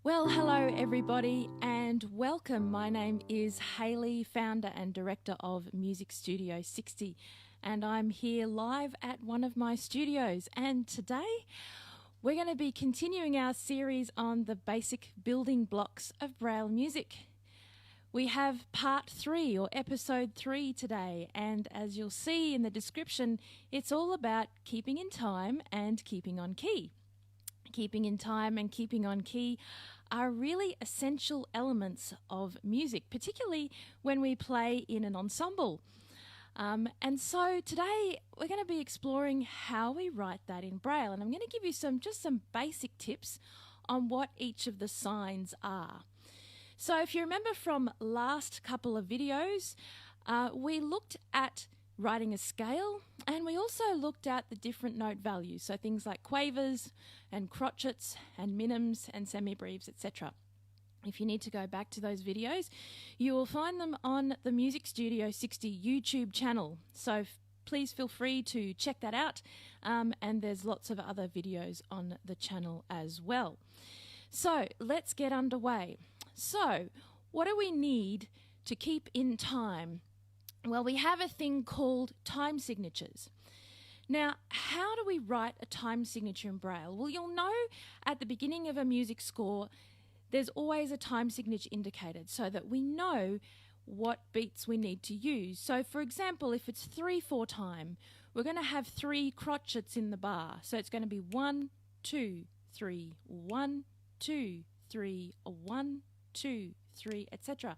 Well, hello everybody and welcome. My name is Hayley, founder and director of Music Studio 60, and I'm here live at one of my studios. And today we're going to be continuing our series on the basic building blocks of Braille music. We have part 3 or episode 3 today, and as you'll see in the description, it's all about keeping in time and keeping on key. Keeping in time and keeping on key are really essential elements of music, particularly when we play in an ensemble. And so today we're going to be exploring how we write that in Braille, and I'm going to give you some basic tips on what each of the signs are. So if you remember from last couple of videos, we looked at writing a scale, and we also looked at the different note values, so things like quavers and crotchets and minims and semibreves, etc. If you need to go back to those videos, you will find them on the Music Studio 60 YouTube channel, so please feel free to check that out, and there's lots of other videos on the channel as well. So let's get underway. So what do we need to keep in time? Well, we have a thing called time signatures. Now, how do we write a time signature in Braille? Well, you'll know at the beginning of a music score, there's always a time signature indicated so that we know what beats we need to use. So, for example, if it's 3/4 time, we're going to have 3 crotchets in the bar. So it's going to be 1, 2, 3, 1, 2, 3, 1, 2, 3, etc.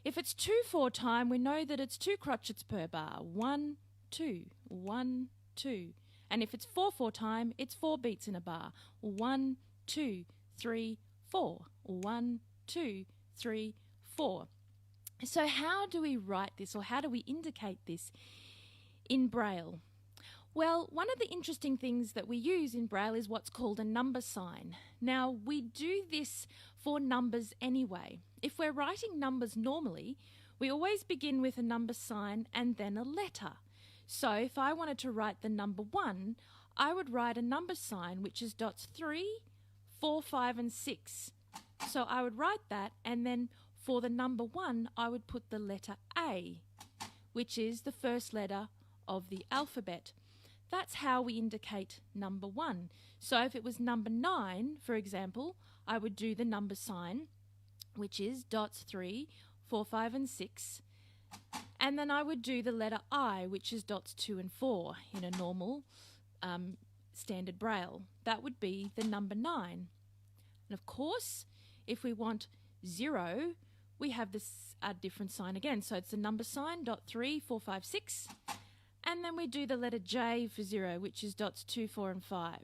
If it's 2/4 time, we know that it's 2 crotchets per bar. 1, 2, 1, 2. And if it's 4/4 time, it's 4 beats in a bar. 1, 2, 3, 4. 1, 2, 3, 4. So how do we write this, or how do we indicate this in Braille? Well, one of the interesting things that we use in Braille is what's called a number sign. Now, we do this for numbers anyway. If we're writing numbers normally, we always begin with a number sign and then a letter. So if I wanted to write the number 1, I would write a number sign which is dots 3, 4, 5 and 6. So I would write that, and then for the number 1 I would put the letter A, which is the first letter of the alphabet. That's how we indicate number 1. So if it was number 9, for example, I would do the number sign, which is dots 3, 4, 5 and 6. And then I would do the letter I, which is dots 2 and 4 in a normal standard Braille. That would be the number 9. And of course, if we want 0, we have this different sign again. So it's the number sign, dot 3, 4, 5, 6. And then we do the letter J for 0, which is dots 2, 4 and 5.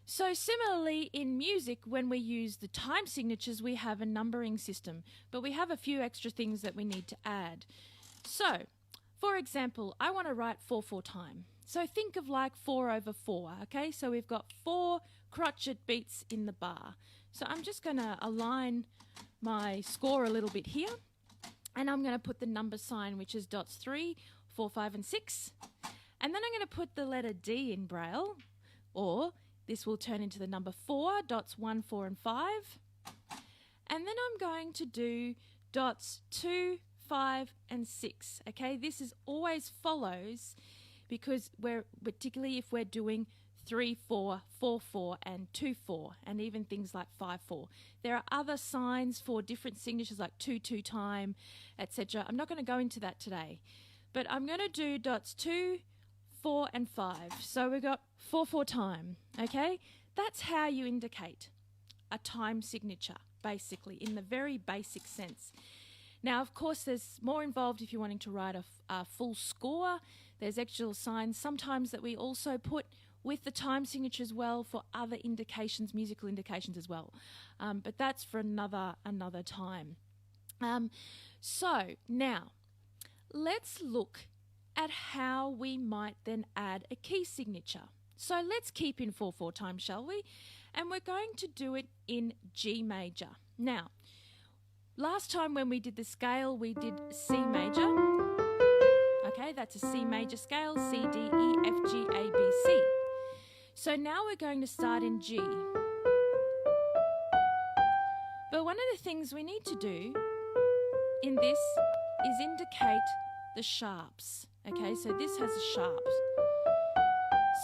So similarly in music, when we use the time signatures, we have a numbering system, but we have a few extra things that we need to add. So, for example, I want to write 4/4 time. So think of like 4/4, okay? So we've got 4 crotchet beats in the bar. So I'm just going to align my score a little bit here, and I'm going to put the number sign, which is dots 3, 4, 5 and 6. And then I'm going to put the letter D in Braille, or this will turn into the number 4, dots 1, 4 and 5. And then I'm going to do dots 2, 5 and 6. Okay, this is always follows, because particularly if we're doing 3/4, 4/4 and 2/4, and even things like 5/4. There are other signs for different signatures like 2/2 time, etc. I'm not going to go into that today, but I'm going to do dots 2, 4 and 5. So we've got 4/4 time, okay? That's how you indicate a time signature, basically, in the very basic sense. Now, of course, there's more involved if you're wanting to write a full score. There's actual signs sometimes that we also put with the time signature as well for other indications, musical indications as well. But that's for another time. So now, let's look at how we might then add a key signature. So let's keep in 4/4 time, shall we? And we're going to do it in G major. Now, last time when we did the scale, we did C major. Okay, that's a C major scale, C, D, E, F, G, A, B, C. So now we're going to start in G. But one of the things we need to do in this is indicate the sharps. Okay, so this has a sharp.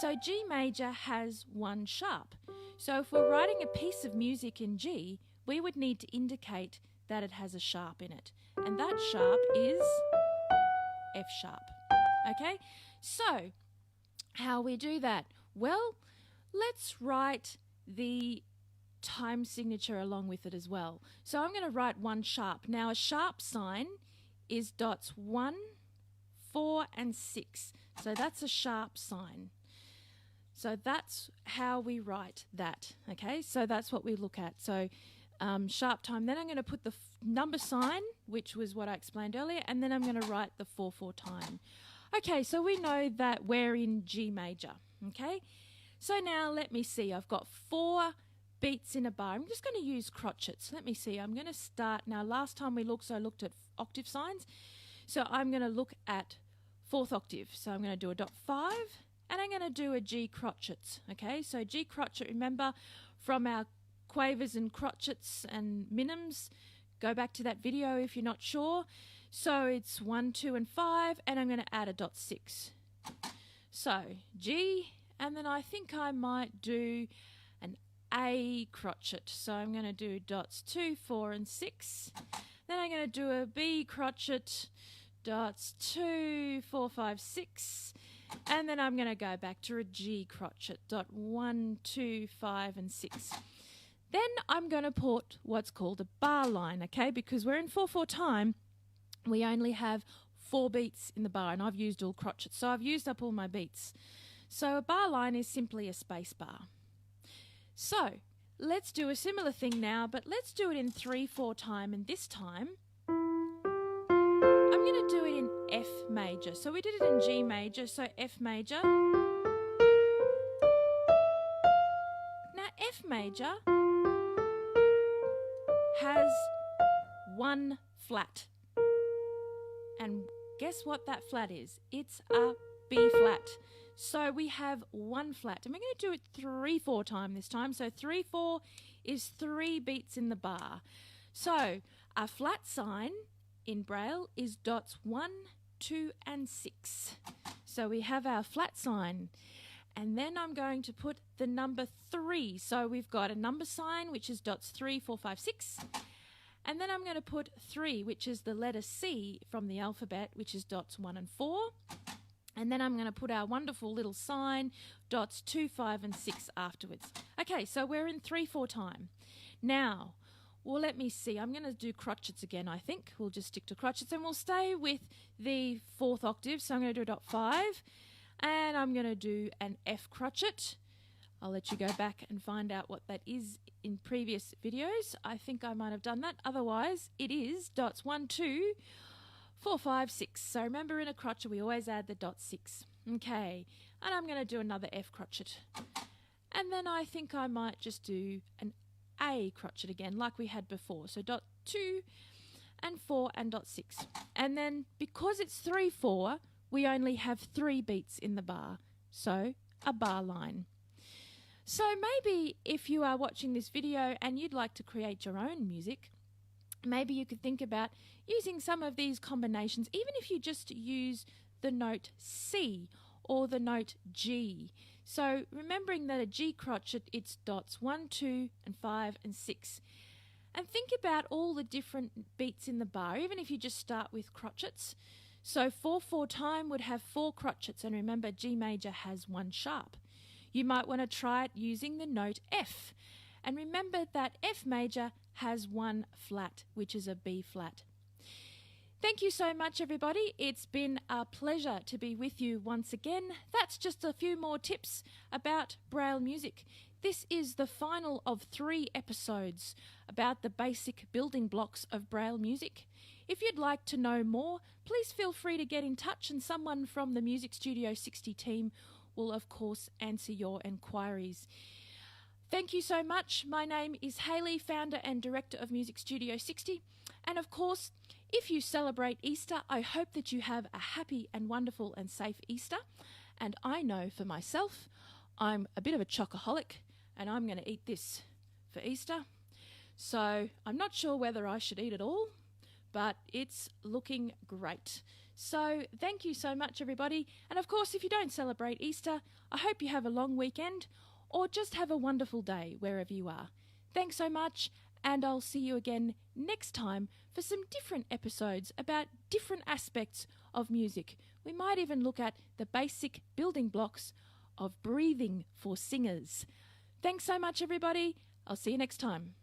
So G major has one sharp. So if we're writing a piece of music in G, we would need to indicate that it has a sharp in it. And that sharp is F sharp. Okay, so how we do that? Well, let's write the time signature along with it as well. So I'm going to write one sharp. Now a sharp sign is dots 1, 4 and 6. So that's a sharp sign. So that's how we write that. Okay, so that's what we look at. So sharp time. Then I'm going to put the number sign, which was what I explained earlier, and then I'm going to write the 4/4 time. Okay, so we know that we're in G major. Okay, so now let me see. I've got 4 beats in a bar. I'm just going to use crotchets. Let me see. I'm going to start now. Last time we looked, so I looked at octave signs. So I'm going to look at 4th octave. So I'm going to do a dot 5, and I'm going to do a G crotchets. Okay, so G crotchet. Remember from our quavers and crotchets and minims, go back to that video if you're not sure. So it's 1, 2 and 5, and I'm going to add a dot 6. So G, and then I think I might do an A crotchet. So I'm going to do dots 2, 4 and 6. Then I'm going to do a B crotchet, dots 2, 4, 5, 6. And then I'm going to go back to a G crotchet, dot 1, 2, 5 and 6. Then I'm going to put what's called a bar line, okay, because we're in 4/4 time. We only have 4 beats in the bar, and I've used all crotchets, so I've used up all my beats. So a bar line is simply a space bar. So let's do a similar thing now, but let's do it in 3/4 time, and this time I'm going to do it in F major. So we did it in G major, so F major. Now F major has 1 flat. And guess what that flat is? It's a B flat. So we have 1 flat. And we're going to do it 3/4 time this time. So 3/4 is 3 beats in the bar. So a flat sign in Braille is dots 1, 2 and 6. So we have our flat sign. And then I'm going to put the number 3. So we've got a number sign, which is dots 3, 4, 5, 6. And then I'm going to put 3, which is the letter C from the alphabet, which is dots 1 and 4. And then I'm going to put our wonderful little sign, dots 2, 5 and 6 afterwards. Okay, so we're in 3/4 time. Now, well, let me see. I'm going to do crotchets again, I think. We'll just stick to crotchets, and we'll stay with the 4th octave. So I'm going to do a dot 5, and I'm going to do an F crotchet. I'll let you go back and find out what that is in previous videos. I think I might have done that. Otherwise, it is dots 1, 2, 4, 5, 6. So remember, in a crotchet, we always add the dot 6. Okay, and I'm going to do another F crotchet. And then I think I might just do an A crotchet again, like we had before. So dot 2 and 4 and dot 6. And then because it's 3/4, we only have 3 beats in the bar. So a bar line. So maybe if you are watching this video and you'd like to create your own music, maybe you could think about using some of these combinations, even if you just use the note C or the note G. So remembering that a G crotchet, it's dots 1, 2 and 5 and 6. And think about all the different beats in the bar, even if you just start with crotchets. So 4/4 time would have 4 crotchets, and remember G major has 1 sharp. You might want to try it using the note F. And remember that F major has 1 flat, which is a B flat. Thank you so much, everybody. It's been a pleasure to be with you once again. That's just a few more tips about Braille music. This is the final of 3 episodes about the basic building blocks of Braille music. If you'd like to know more, please feel free to get in touch, and someone from the Music Studio 60 team will, of course, answer your enquiries. Thank you so much. My name is Hayley, founder and director of Music Studio 60. And of course, if you celebrate Easter, I hope that you have a happy and wonderful and safe Easter. And I know for myself, I'm a bit of a chocoholic, and I'm going to eat this for Easter. So I'm not sure whether I should eat it all, but it's looking great. So thank you so much, everybody. And of course, if you don't celebrate Easter, I hope you have a long weekend or just have a wonderful day wherever you are. Thanks so much, and I'll see you again next time for some different episodes about different aspects of music. We might even look at the basic building blocks of breathing for singers. Thanks so much, everybody. I'll see you next time.